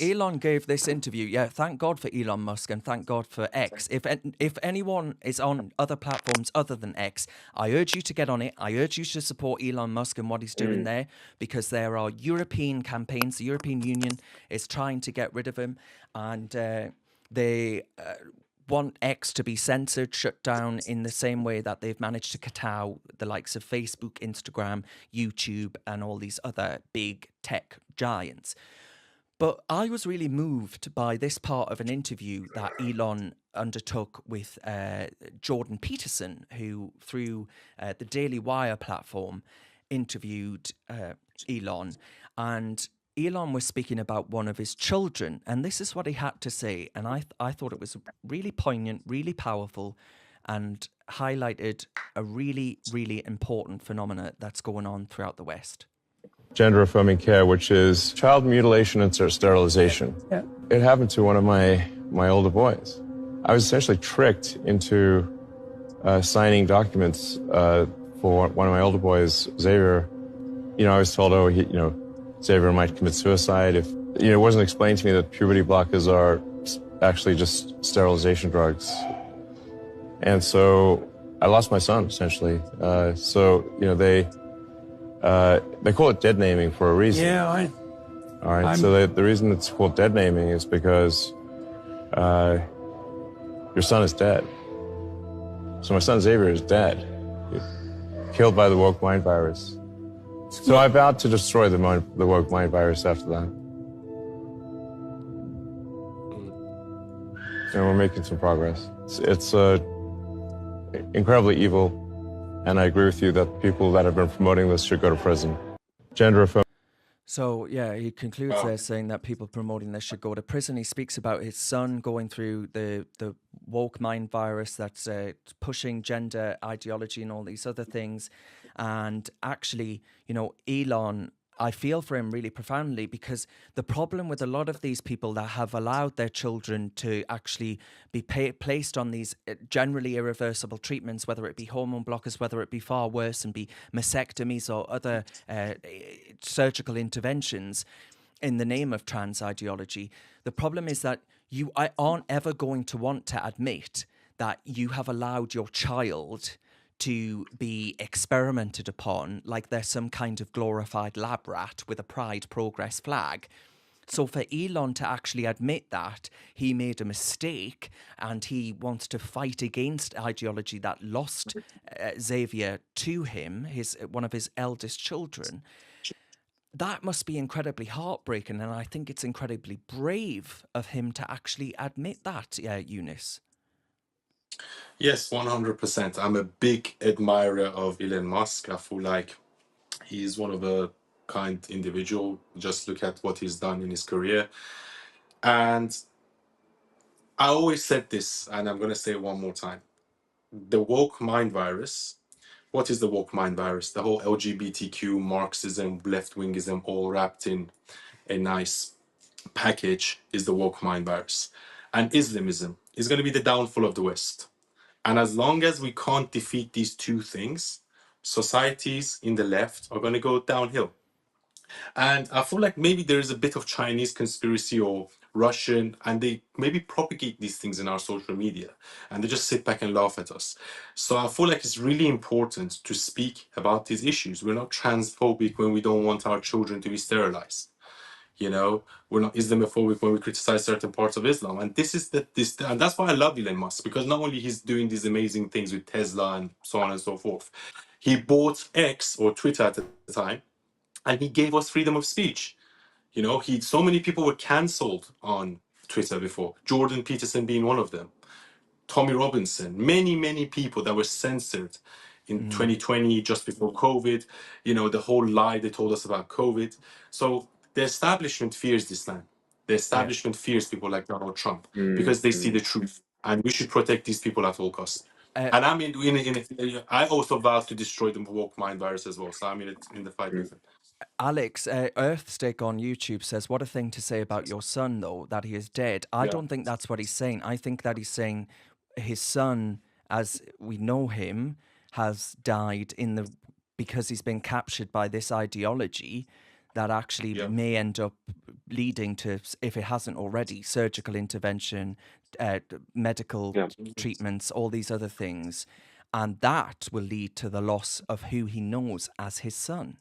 Elon gave this interview. Yeah, thank God for Elon Musk and thank God for X. If anyone is on other platforms other than X, I urge you to get on it. I urge you to support Elon Musk and what he's doing there, because there are European campaigns. The European Union is trying to get rid of him, and they want X to be censored, shut down, in the same way that they've managed to cut out the likes of Facebook, Instagram, YouTube, and all these other big tech giants. But I was really moved by this part of an interview that Elon undertook with Jordan Peterson, who, through the Daily Wire platform, interviewed Elon. And Elon was speaking about one of his children, and this is what he had to say. And I thought it was really poignant, really powerful, and highlighted a really, really important phenomena that's going on throughout the West. Gender affirming care, which is child mutilation and sterilization. Yeah. It happened to one of my older boys. I was essentially tricked into signing documents for one of my older boys, Xavier. I was told, Xavier might commit suicide if, it wasn't explained to me that puberty blockers are actually just sterilization drugs. And so I lost my son, essentially. They call it deadnaming for a reason. Yeah, All right. So the reason it's called deadnaming is because your son is dead. So my son Xavier is dead, killed by the woke mind virus. So I vowed to destroy the woke mind virus after that. And we're making some progress. It's incredibly evil. And I agree with you that people that have been promoting this should go to prison. Gender affirming. So, yeah, he concludes there saying that people promoting this should go to prison. He speaks about his son going through the woke mind virus that's pushing gender ideology and all these other things. And actually, Elon, I feel for him really profoundly, because the problem with a lot of these people that have allowed their children to actually be placed on these generally irreversible treatments, whether it be hormone blockers, whether it be far worse and be mastectomies or other surgical interventions in the name of trans ideology, the problem is that you aren't ever going to want to admit that you have allowed your child to be experimented upon like they're some kind of glorified lab rat with a Pride Progress flag. So for Elon to actually admit that he made a mistake and he wants to fight against ideology that lost Xavier to him, one of his eldest children, that must be incredibly heartbreaking. And I think it's incredibly brave of him to actually admit that, Eunice. Yes, 100%. I'm a big admirer of Elon Musk. I feel like he's one of a kind individual. Just look at what he's done in his career. And I always said this, and I'm going to say it one more time. The woke mind virus. What is the woke mind virus? The whole LGBTQ, Marxism, left-wingism, all wrapped in a nice package is the woke mind virus. And Islamism is going to be the downfall of the West. And as long as we can't defeat these two things, societies in the left are going to go downhill. And I feel like maybe there is a bit of Chinese conspiracy or Russian, and they maybe propagate these things in our social media, and they just sit back and laugh at us. So I feel like it's really important to speak about these issues. We're not transphobic when we don't want our children to be sterilized. We're not Islamophobic when we criticize certain parts of Islam. And and that's why I love Elon Musk, because not only he's doing these amazing things with Tesla and so on and so forth, he bought X, or Twitter at the time, and he gave us freedom of speech. So many people were cancelled on Twitter before, Jordan Peterson being one of them, Tommy Robinson, many people that were censored in 2020, just before COVID, the whole lie they told us about COVID. So the establishment fears this land. The establishment fears people like Donald Trump because they see the truth, and we should protect these people at all costs. And I'm I also vow to destroy the woke mind virus as well. So I'm in the fight with it. Alex, Earthstick on YouTube says, what a thing to say about your son, though, that he is dead. I don't think that's what he's saying. I think that he's saying his son, as we know him, has died because he's been captured by this ideology that actually Yeah. may end up leading to, if it hasn't already, surgical intervention, medical treatments, all these other things. And that will lead to the loss of who he knows as his son.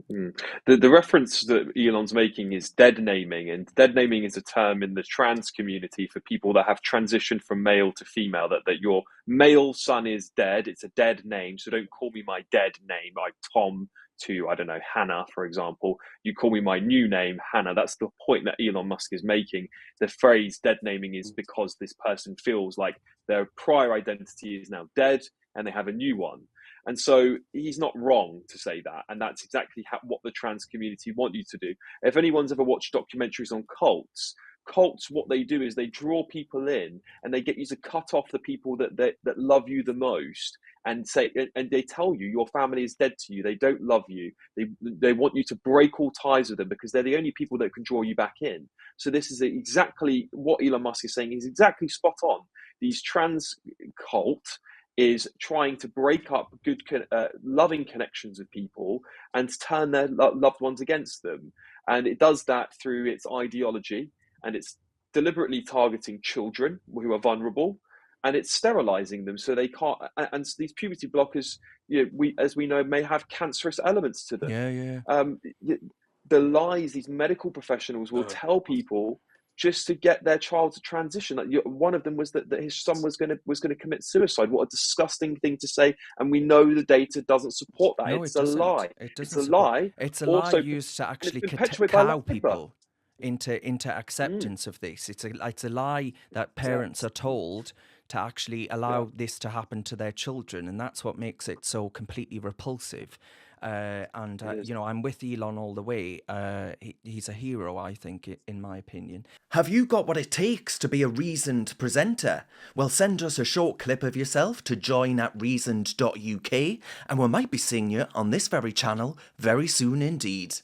The reference that Elon's making is dead naming, and dead naming is a term in the trans community for people that have transitioned from male to female, that your male son is dead. It's a dead name, so don't call me my dead name, like Tom to, I don't know, Hannah, for example. You call me my new name, Hannah. That's the point that Elon Musk is making. The phrase dead naming is because this person feels like their prior identity is now dead and they have a new one. And so he's not wrong to say that. And that's exactly what the trans community want you to do. If anyone's ever watched documentaries on cults, what they do is they draw people in and they get you to cut off the people that love you the most, and they tell you your family is dead to you. They don't love you. They want you to break all ties with them because they're the only people that can draw you back in. So this is exactly what Elon Musk is saying. He's exactly spot on. These trans cult is trying to break up good, loving connections with people and turn their loved ones against them. And it does that through its ideology, and it's deliberately targeting children who are vulnerable, and it's sterilizing them so they can't. And these puberty blockers, as we know, may have cancerous elements to them. The lies these medical professionals will tell people just to get their child to transition. Like one of them was that his son was going to commit suicide. What a disgusting thing to say! And we know the data doesn't support that. No, it's a lie. It's a lie. It's a lie used to actually cow people into acceptance of this. It's a lie that parents are told to actually allow this to happen to their children, and that's what makes it so completely repulsive. I'm with Elon all the way. He's a hero, I think, in my opinion. Have you got what it takes to be a reasoned presenter? Well, send us a short clip of yourself to join@reasoned.uk, and we might be seeing you on this very channel very soon indeed.